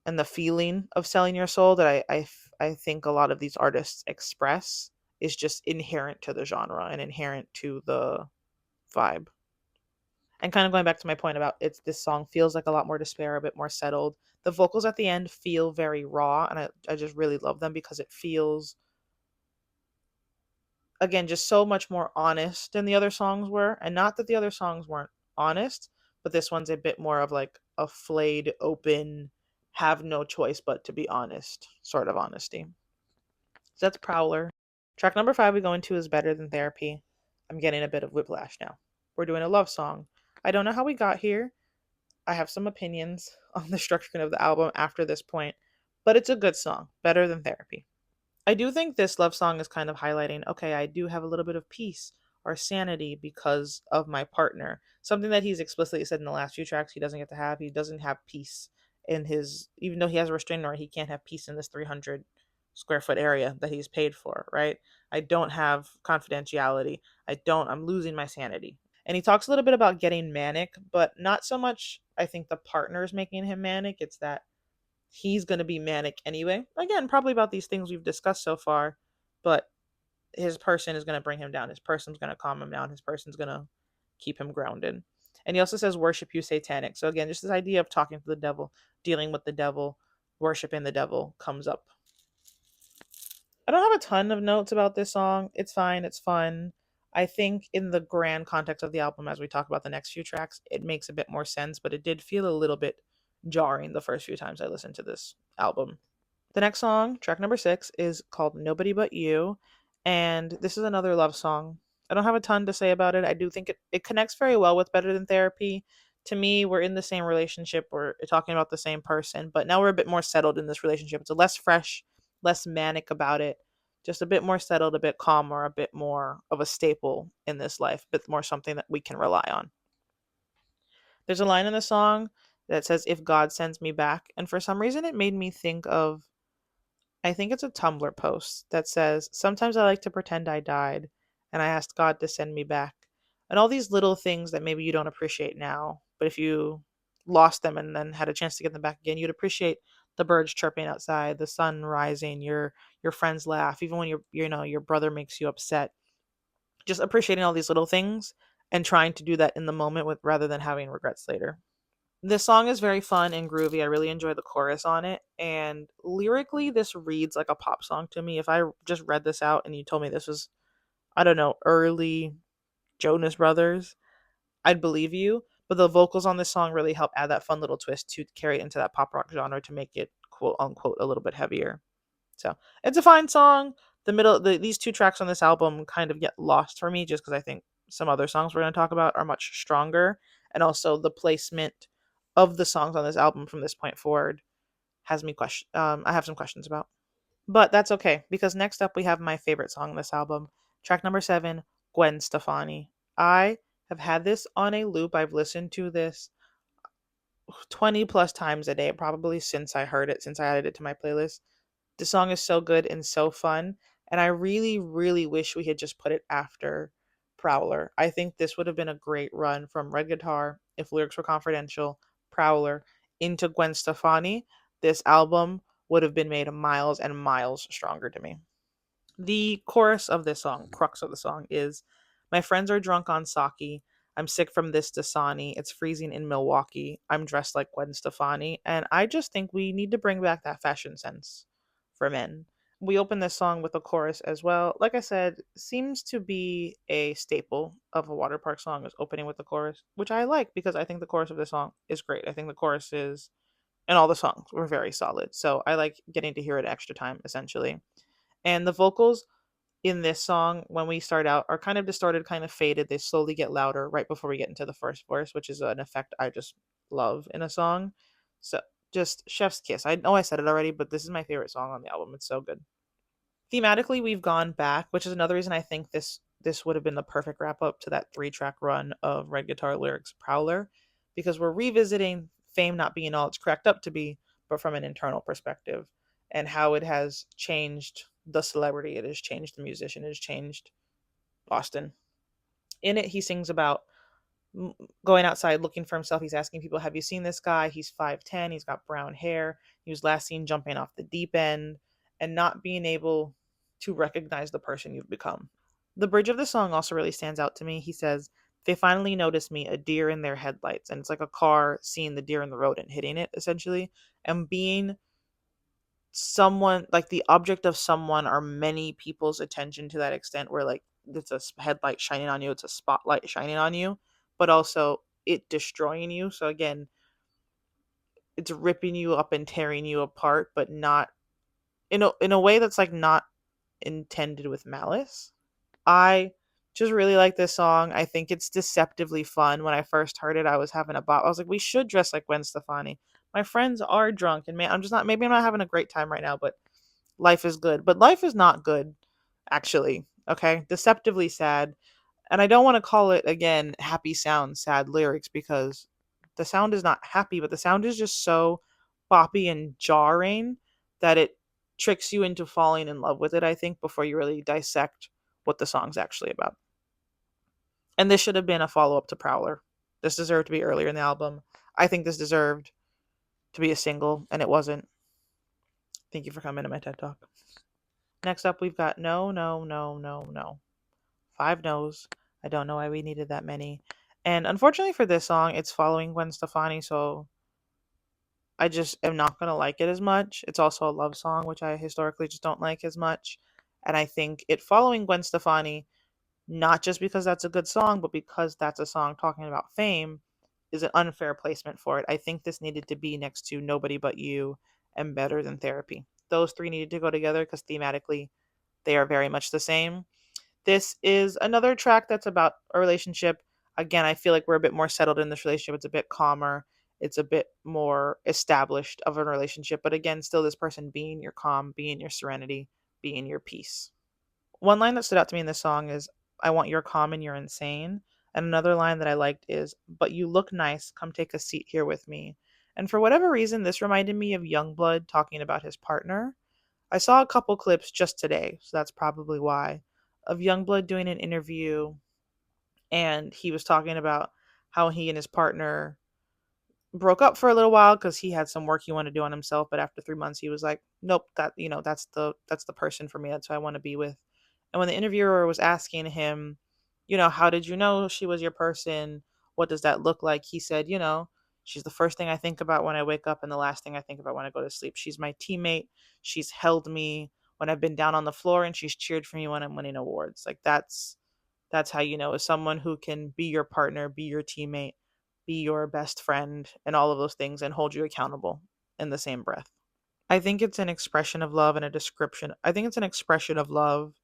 and the feeling of selling your soul that I think a lot of these artists express is just inherent to the genre and inherent to the vibe. And kind of going back to my point about it's this song feels like a lot more despair, a bit more settled. The vocals at the end feel very raw, and I just really love them because it feels, again, just so much more honest than the other songs were. And not that the other songs weren't honest, but this one's a bit more of like a flayed, open, have no choice but to be honest sort of honesty. So that's Prowler. Track number 5 we go into is Better Than Therapy. I'm getting a bit of whiplash now. We're doing a love song. I don't know how we got here. I have some opinions on the structuring of the album after this point, but it's a good song. Better Than Therapy. I do think this love song is kind of highlighting, okay, I do have a little bit of peace or sanity because of my partner. Something that he's explicitly said in the last few tracks he doesn't get to have. He doesn't have peace in his, even though he has a restraining order, he can't have peace in this 300 square foot area that he's paid for, right? I don't have confidentiality. I'm losing my sanity. And he talks a little bit about getting manic, but not so much, I think the partner is making him manic. It's that he's going to be manic anyway. Again, probably about these things we've discussed so far, but his person is going to bring him down. His person's going to calm him down. His person's going to keep him grounded. And he also says, worship you satanic. So again, just this idea of talking to the devil, dealing with the devil, worshiping the devil comes up. I don't have a ton of notes about this song. It's fine. It's fun. I think in the grand context of the album, as we talk about the next few tracks, it makes a bit more sense, but it did feel a little bit jarring the first few times I listened to this album. The next song, track number 6, is called Nobody But You, and this is another love song. I don't have a ton to say about it. I do think it connects very well with Better Than Therapy. To me, we're in the same relationship, we're talking about the same person, but now we're a bit more settled in this relationship. It's a less fresh, less manic about it, just a bit more settled, a bit calmer, a bit more of a staple in this life, a bit more something that we can rely on. There's a line in the song that says, "If God sends me back," and for some reason it made me think of, I think it's a Tumblr post that says, "Sometimes I like to pretend I died and I asked God to send me back." And all these little things that maybe you don't appreciate now, but if you lost them and then had a chance to get them back again, you'd appreciate the birds chirping outside, the sun rising, your friends laugh, even when your brother makes you upset. Just appreciating all these little things and trying to do that in the moment with rather than having regrets later. This song is very fun and groovy. I really enjoy the chorus on it. And lyrically, this reads like a pop song to me. If I just read this out and you told me this was, I don't know, early Jonas Brothers, I'd believe you. But the vocals on this song really help add that fun little twist to carry it into that pop rock genre to make it quote unquote a little bit heavier. So it's a fine song. These two tracks on this album kind of get lost for me just because I think some other songs we're going to talk about are much stronger, and also the placement of the songs on this album from this point forward has me question. I have some questions about, but that's okay because next up we have my favorite song on this album, track number 7, Gwen Stefani. I have had this on a loop. I've listened to this 20 plus times a day, probably since I heard it, since I added it to my playlist. The song is so good and so fun, and I really, really wish we had just put it after Prowler. I think this would have been a great run from Red Guitar, if lyrics were confidential, Prowler, into Gwen Stefani. This album would have been made miles and miles stronger to me. The chorus of this song, crux of the song, is my friends are drunk on sake. I'm sick from this Dasani. It's freezing in Milwaukee. I'm dressed like Gwen Stefani. And I just think we need to bring back that fashion sense for men. We open this song with a chorus as well. Like I said, seems to be a staple of a Waterpark song is opening with the chorus, which I like because I think the chorus of this song is great. I think the chorus is, and all the songs were very solid. So I like getting to hear it extra time, essentially. And the vocals in this song, when we start out, are kind of distorted, kind of faded. They slowly get louder right before we get into the first verse, which is an effect I just love in a song. So just chef's kiss. I know I said it already, but this is my favorite song on the album. It's so good. Thematically, we've gone back, which is another reason I think this would have been the perfect wrap up to that 3-track run of Red Guitar Lyrics Prowler, because we're revisiting fame not being all it's cracked up to be, but from an internal perspective, and how it has changed the celebrity, it has changed the musician, it has changed Austin. In it, he sings about going outside looking for himself. He's asking people, have you seen this guy? He's 5'10, he's got brown hair. He was last seen jumping off the deep end, and not being able to recognize the person you've become. The bridge of the song also really stands out to me. He says, they finally noticed me, a deer in their headlights. And it's like a car seeing the deer in the road and hitting it, essentially. And being someone, like the object of someone or many people's attention to that extent where like it's a headlight shining on you, it's a spotlight shining on you, but also it destroying you. So again, it's ripping you up and tearing you apart, but not in a way that's like not intended with malice. I just really like this song. I think it's deceptively fun. When I first heard it, I was having a bop. I was like, we should dress like Gwen Stefani. My friends are drunk, and man, I'm just not. Maybe I'm not having a great time right now, but life is good. But life is not good, actually. Okay, deceptively sad. And I don't want to call it again happy sound, sad lyrics because the sound is not happy, but the sound is just so boppy and jarring that it tricks you into falling in love with it, I think, before you really dissect what the song's actually about. And this should have been a follow up to Prowler. This deserved to be earlier in the album. I think this deserved to be a single, and it wasn't. Thank you for coming to my TED Talk. Next up, we've got No, No, No, No, No. 5 no's. I don't know why we needed that many. And unfortunately for this song, it's following Gwen Stefani, so I just am not going to like it as much. It's also a love song, which I historically just don't like as much. And I think it following Gwen Stefani, not just because that's a good song, but because that's a song talking about fame, is an unfair placement for it. I think this needed to be next to Nobody But You and Better Than Therapy. Those three needed to go together because thematically they are very much the same. This is another track that's about a relationship. Again, I feel like we're a bit more settled in this relationship. It's a bit calmer. It's a bit more established of a relationship. But again, still this person being your calm, being your serenity, being your peace. One line that stood out to me in this song is, I want your calm and you're insane. And another line that I liked is, but you look nice. Come take a seat here with me. And for whatever reason, this reminded me of Youngblood talking about his partner. I saw a couple clips just today, so that's probably why, of Youngblood doing an interview, and he was talking about how he and his partner broke up for a little while because he had some work he wanted to do on himself, but after 3 months he was like, nope, that's the person for me, that's who I want to be with. And when the interviewer was asking him how did you know she was your person? What does that look like? He said, she's the first thing I think about when I wake up and the last thing I think about when I go to sleep. She's my teammate. She's held me when I've been down on the floor and she's cheered for me when I'm winning awards. Like that's how you know is someone who can be your partner, be your teammate, be your best friend and all of those things and hold you accountable in the same breath. I think it's an expression of love and a description. I think it's an expression of love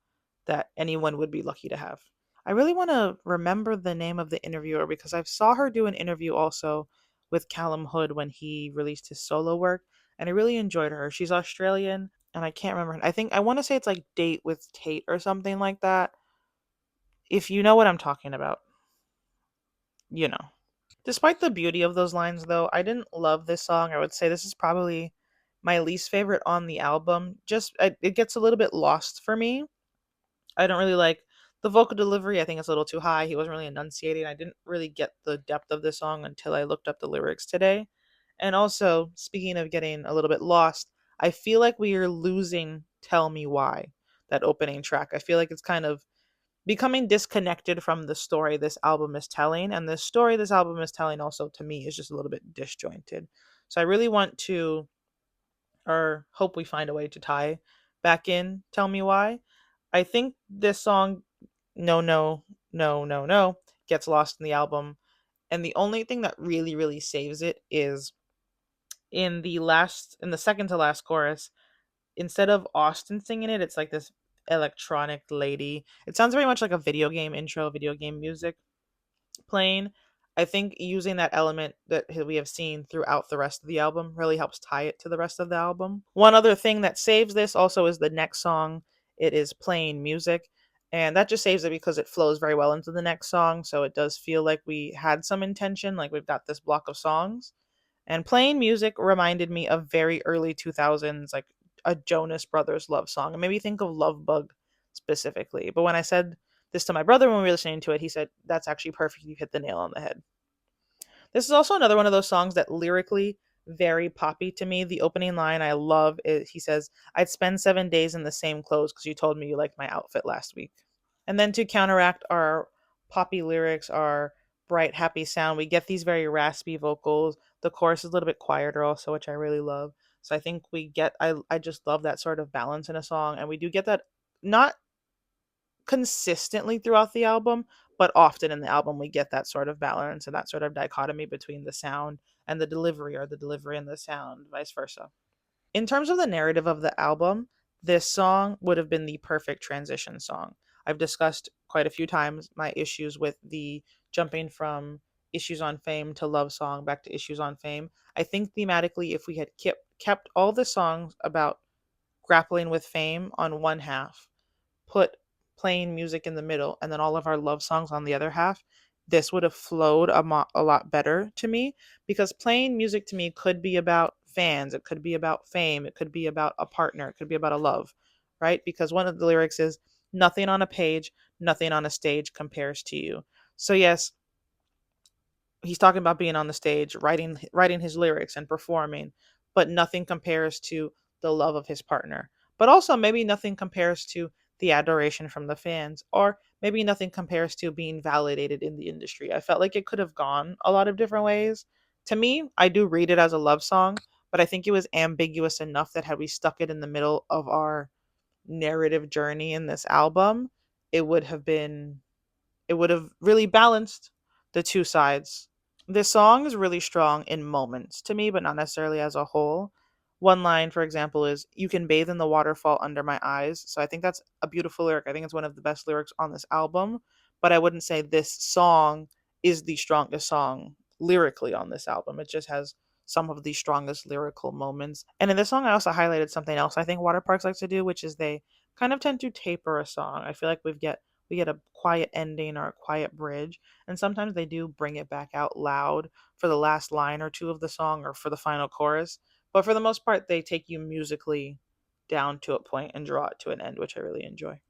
that anyone would be lucky to have. I really want to remember the name of the interviewer because I saw her do an interview also with Callum Hood when he released his solo work, and I really enjoyed her. She's Australian, and I can't remember. I want to say it's like Date with Tate or something like that. If you know what I'm talking about, you know. Despite the beauty of those lines, though, I didn't love this song. I would say this is probably my least favorite on the album. It gets a little bit lost for me. I don't really like the vocal delivery. I think it's a little too high. He wasn't really enunciating. I didn't really get the depth of this song until I looked up the lyrics today. And also, speaking of getting a little bit lost, I feel like we are losing Tell Me Why, that opening track. I feel like it's kind of becoming disconnected from the story this album is telling. And the story this album is telling, also to me, is just a little bit disjointed. So I really want to, or hope we find a way to tie back in Tell Me Why. I think this song, No, No, No, No, No, gets lost in the album. And the only thing that really, really saves it is in the second to last chorus, instead of Austin singing it, it's like this electronic lady. It sounds very much like a video game intro, video game music playing. I think using that element that we have seen throughout the rest of the album really helps tie it to the rest of the album. One other thing that saves this also is the next song. It is playing music, and that just saves it because it flows very well into the next song. So it does feel like we had some intention, like we've got this block of songs. And playing music reminded me of very early 2000s, like a Jonas Brothers love song. It made me think of Love Bug specifically. But when I said this to my brother when we were listening to it, he said, "That's actually perfect. You hit the nail on the head." This is also another one of those songs that lyrically very poppy to me. The opening line I love is he says, "I'd spend 7 days in the same clothes because you told me you liked my outfit last week." And then to counteract our poppy lyrics, our bright, happy sound, we get these very raspy vocals. The chorus is a little bit quieter also, which I really love. So I think I just love that sort of balance in a song. And we do get that not consistently throughout the album, but often in the album we get that sort of balance and that sort of dichotomy between the sound and the delivery, or the delivery and the sound, vice versa. In terms of the narrative of the album, this song would have been the perfect transition song. I've discussed quite a few times my issues with the jumping from Issues on Fame to Love Song back to Issues on Fame. I think thematically, if we had kept all the songs about grappling with fame on one half, put playing music in the middle, and then all of our love songs on the other half, this would have flowed a lot better to me, because playing music to me could be about fans, it could be about fame, it could be about a partner, it could be about a love, right? Because one of the lyrics is, "Nothing on a page, nothing on a stage compares to you." So, yes, he's talking about being on the stage, writing his lyrics and performing, but nothing compares to the love of his partner. But also maybe nothing compares to the adoration from the fans, or maybe nothing compares to being validated in the industry. I felt like it could have gone a lot of different ways. To me, I do read it as a love song, but I think it was ambiguous enough that had we stuck it in the middle of our narrative journey in this album, it would have been it would have really balanced the two sides. This song is really strong in moments to me, but not necessarily as a whole. One line, for example, is, "You can bathe in the waterfall under my eyes." So I think that's a beautiful lyric. I think it's one of the best lyrics on this album, but I wouldn't say this song is the strongest song lyrically on this album. It just has some of the strongest lyrical moments. And in this song, I also highlighted something else I think Waterparks likes to do, which is they kind of tend to taper a song. I feel like we get a quiet ending or a quiet bridge, and sometimes they do bring it back out loud for the last line or two of the song or for the final chorus. But for the most part, they take you musically down to a point and draw it to an end, which I really enjoy.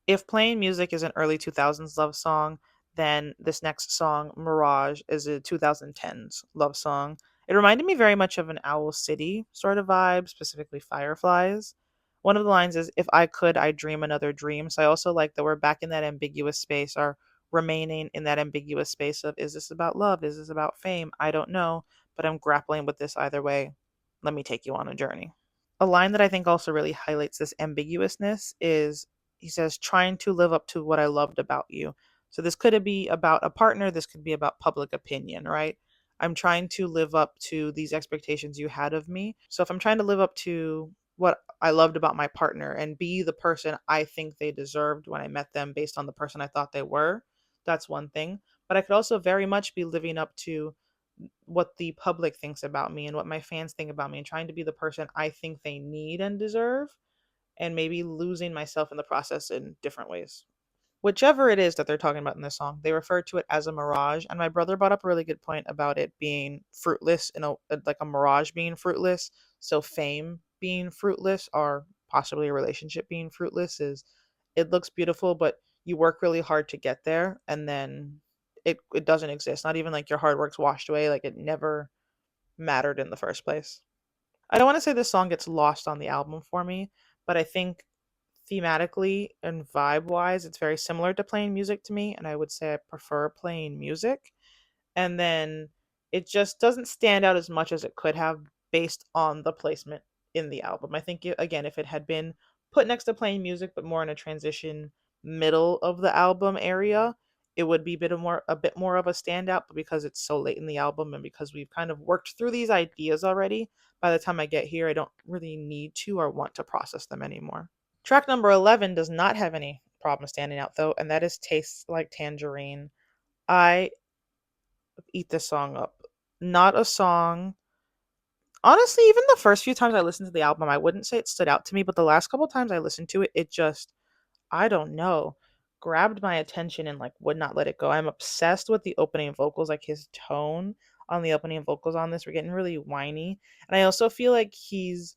If playing music is an early 2000s love song, then this next song, Mirage, is a 2010s love song. It reminded me very much of an Owl City sort of vibe, specifically Fireflies. One of the lines is, "If I could, I'd dream another dream." So I also like that we're back in that ambiguous space, or remaining in that ambiguous space of, is this about love? Is this about fame? I don't know, but I'm grappling with this either way. Let me take you on a journey. A line that I think also really highlights this ambiguousness is, he says, trying to live up to what I loved about you. So this could be about a partner, this could be about public opinion, right? I'm trying to live up to these expectations you had of me. So if I'm trying to live up to what I loved about my partner and be the person I think they deserved when I met them based on the person I thought they were, that's one thing. But I could also very much be living up to what the public thinks about me and what my fans think about me, and trying to be the person I think they need and deserve, and maybe losing myself in the process in different ways. Whichever it is that they're talking about in this song, they refer to it as a mirage. And my brother brought up a really good point about it being fruitless, like a mirage being fruitless. So fame being fruitless, or possibly a relationship being fruitless, is it looks beautiful, but you work really hard to get there, and then it doesn't exist. Not even like your hard work's washed away, like it never mattered in the first place. I don't want to say this song gets lost on the album for me, but I think thematically and vibe wise, it's very similar to Playing Music to me, and I would say I prefer Playing Music. And then it just doesn't stand out as much as it could have based on the placement in the album. I think, again, if it had been put next to Playing Music, but more in a transition middle of the album area, it would be a bit more of a standout. But because it's so late in the album, and because we've kind of worked through these ideas already, by the time I get here, I don't really need to or want to process them anymore. Track number 11 does not have any problem standing out though, and that is Tastes Like Tangerine. I eat this song up. Not a song. Honestly, even the first few times I listened to the album, I wouldn't say it stood out to me, but the last couple times I listened to it, it just, I don't know, grabbed my attention and like would not let it go. I'm obsessed with the opening vocals, like his tone on the opening vocals on this. We're getting really whiny. And I also feel like he's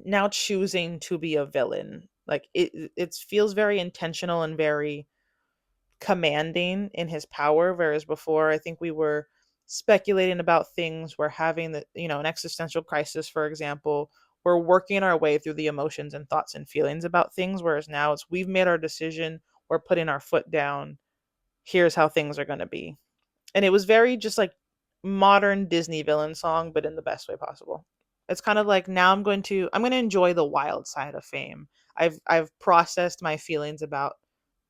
now choosing to be a villain. Like it feels very intentional and very commanding in his power, whereas before I think we were speculating about things, we're having an existential crisis, for example, we're working our way through the emotions and thoughts and feelings about things, whereas now it's, we've made our decision, we're putting our foot down, here's how things are going to be. And it was very just like modern Disney villain song, but in the best way possible. It's kind of like, now I'm going to enjoy the wild side of fame. I've processed my feelings about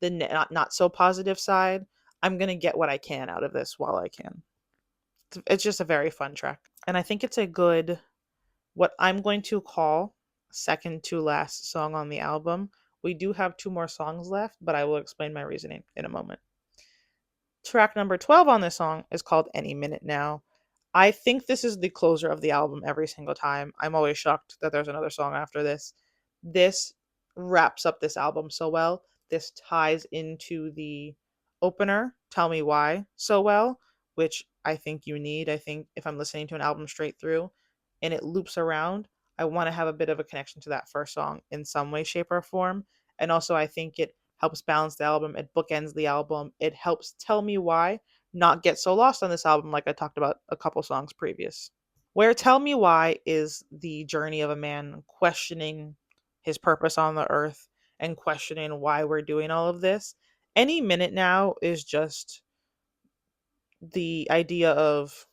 the not so positive side. I'm going to get what I can out of this while I can. It's just a very fun track. And I think it's a good, what I'm going to call, second to last song on the album. We do have two more songs left, but I will explain my reasoning in a moment. Track number 12 on this song is called Any Minute Now. I think this is the closer of the album every single time. I'm always shocked that there's another song after this. This wraps up this album so well. This ties into the opener, Tell Me Why, so well, which I think you need. I think if I'm listening to an album straight through and it loops around, I want to have a bit of a connection to that first song in some way, shape, or form. And also, I think it helps balance the album. It bookends the album. It helps Tell Me Why not get so lost on this album, like I talked about a couple songs previous. Where Tell Me Why is the journey of a man questioning his purpose on the earth and questioning why we're doing all of this. Any Minute Now is just the idea of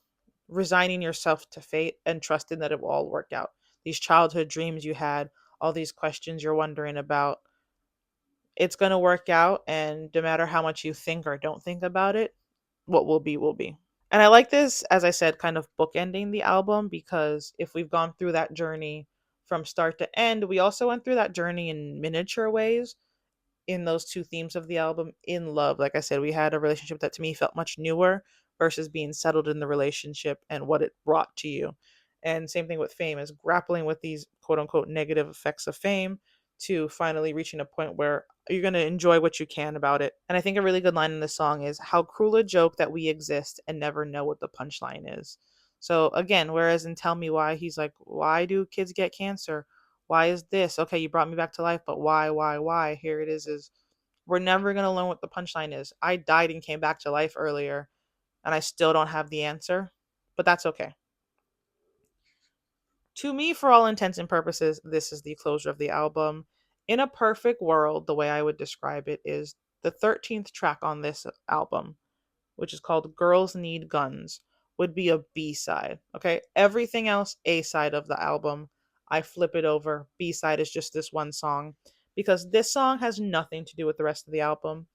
resigning yourself to fate and trusting that it will all work out. These childhood dreams you had, all these questions you're wondering about, it's going to work out. And no matter how much you think or don't think about it, what will be, will be. And I like this, as I said, kind of bookending the album, because if we've gone through that journey from start to end, we also went through that journey in miniature ways in those two themes of the album. In love, like I said, we had a relationship that to me felt much newer versus being settled in the relationship and what it brought to you. And same thing with fame, is grappling with these quote unquote negative effects of fame to finally reaching a point where you're going to enjoy what you can about it. And I think a really good line in this song is, how cruel a joke that we exist and never know what the punchline is. So again, whereas in Tell Me Why, he's like, why do kids get cancer? Why is this? Okay, you brought me back to life, but why? Here it is we're never going to learn what the punchline is. I died and came back to life earlier, and I still don't have the answer, but that's okay. To me, for all intents and purposes, this is the closure of the album. In a perfect world, the way I would describe it is the 13th track on this album, which is called Girls Need Guns, would be a B side. Okay. Everything else, A side of the album. I flip it over. B side is just this one song because this song has nothing to do with the rest of the album.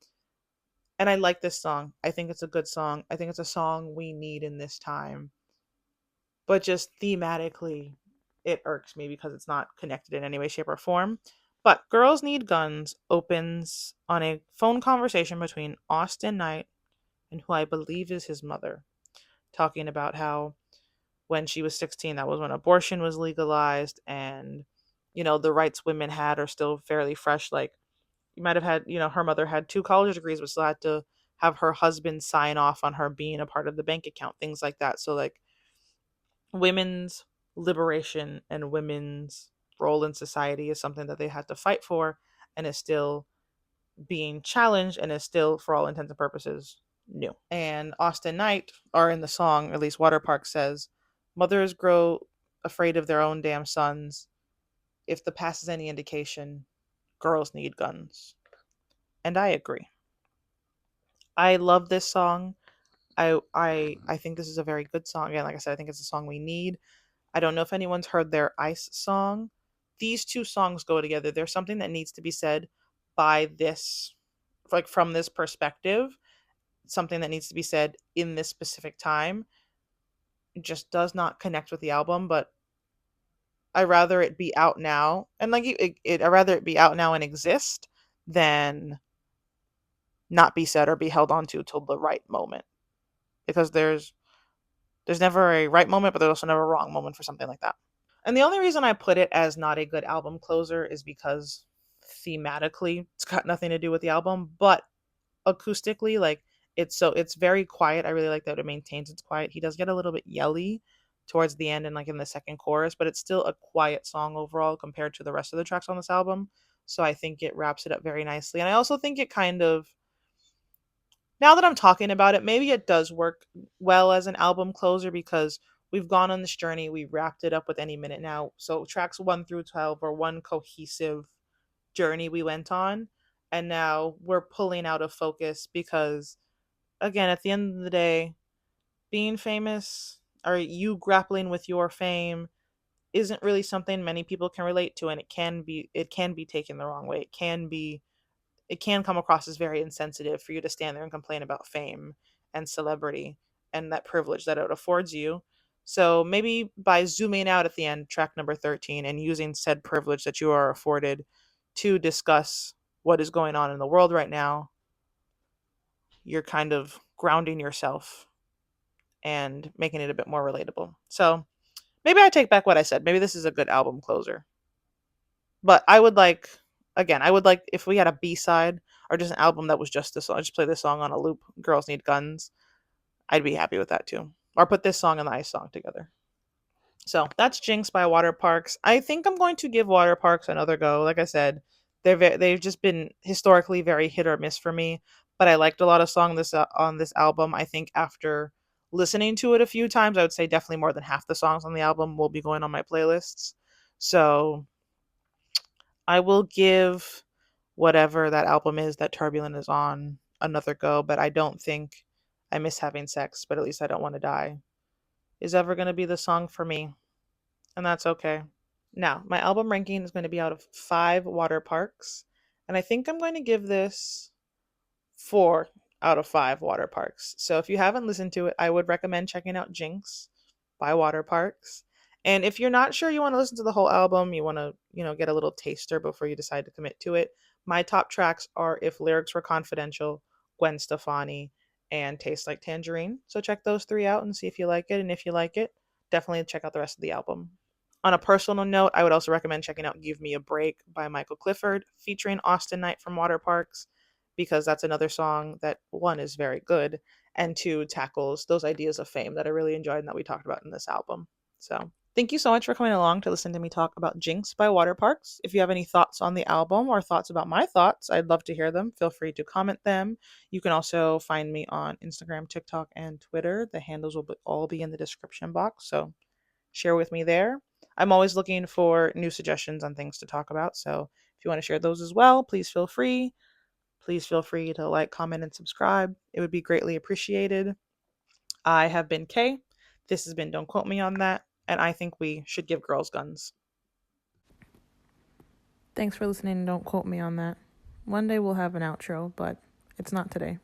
And I like this song. I think it's a good song. I think it's a song we need in this time. But just thematically, it irks me because it's not connected in any way, shape, or form. But Girls Need Guns opens on a phone conversation between Austin Knight and who I believe is his mother, talking about how when she was 16, that was when abortion was legalized, and the rights women had are still fairly fresh. Like, you might have had, her mother had 2 college degrees, but still had to have her husband sign off on her being a part of the bank account, things like that. So, like, women's liberation and women's role in society is something that they had to fight for, and is still being challenged, and is still, for all intents and purposes, new. And Austin Knight, or in the song, at least Waterparks says, mothers grow afraid of their own damn sons. If the past is any indication, girls need guns. And I agree. I love this song. I think this is a very good song. Again, like I said, I think it's a song we need. I don't know if anyone's heard their Ice song. These two songs go together. There's something that needs to be said by this, like, from this perspective, something that needs to be said in this specific time. It just does not connect with the album, but I rather it be out now, and like I rather it be out now and exist than not be said or be held on to till the right moment, because there's never a right moment, but there's also never a wrong moment for something like that. And the only reason I put it as not a good album closer is because thematically it's got nothing to do with the album, but acoustically, like, it's very quiet. I really like that it maintains its quiet. He does get a little bit yelly towards the end and like in the second chorus, but it's still a quiet song overall compared to the rest of the tracks on this album. So I think it wraps it up very nicely. And I also think it kind of, now that I'm talking about it, maybe it does work well as an album closer because we've gone on this journey. We wrapped it up with Any Minute Now. So tracks 1 through 12 are one cohesive journey we went on. And now we're pulling out of focus because, again, at the end of the day, being famous, or you grappling with your fame, isn't really something many people can relate to, and it can be taken the wrong way. It can come across as very insensitive for you to stand there and complain about fame and celebrity and that privilege that it affords you. So maybe by zooming out at the end, track number 13, and using said privilege that you are afforded to discuss what is going on in the world right now, you're kind of grounding yourself and making it a bit more relatable. So maybe I take back what I said. Maybe this is a good album closer. But I would like if we had a B side or just an album that was just this song, just play this song on a loop, Girls Need Guns, I'd be happy with that too. Or put this song and the Ice song together. So that's Jinx by Waterparks. I think I'm going to give Waterparks another go. Like I said, they've just been historically very hit or miss for me. But I liked a lot of songs on this album. I think after listening to it a few times, I would say definitely more than half the songs on the album will be going on my playlists. So I will give whatever that album is that Turbulent is on another go. But I don't think I Miss Having Sex, but at least I Don't Want to Die is ever going to be the song for me. And that's okay. Now, my album ranking is going to be out of 5 Waterparks. And I think I'm going to give this 4 out of 5 Waterparks. So if you haven't listened to it, I would recommend checking out Jinx by Waterparks. And if you're not sure you want to listen to the whole album, you want to, get a little taster before you decide to commit to it, my top tracks are If Lyrics Were Confidential, Gwen Stefani, and Taste Like Tangerine. So check those 3 out and see if you like it. And if you like it, definitely check out the rest of the album. On a personal note, I would also recommend checking out Give Me a Break by Michael Clifford, featuring Austin Knight from Waterparks, because that's another song that, one, is very good, and two, tackles those ideas of fame that I really enjoyed and that we talked about in this album. So thank you so much for coming along to listen to me talk about Jinx by Waterparks. If you have any thoughts on the album or thoughts about my thoughts, I'd love to hear them. Feel free to comment them. You can also find me on Instagram, TikTok, and Twitter. The handles will all be in the description box, so share with me there. I'm always looking for new suggestions on things to talk about. So if you want to share those as well, please feel free. Please feel free to like, comment, and subscribe. It would be greatly appreciated. I have been Kay. This has been Don't Quote Me on That. And I think we should give girls guns. Thanks for listening. Don't quote me on that. One day we'll have an outro, but it's not today.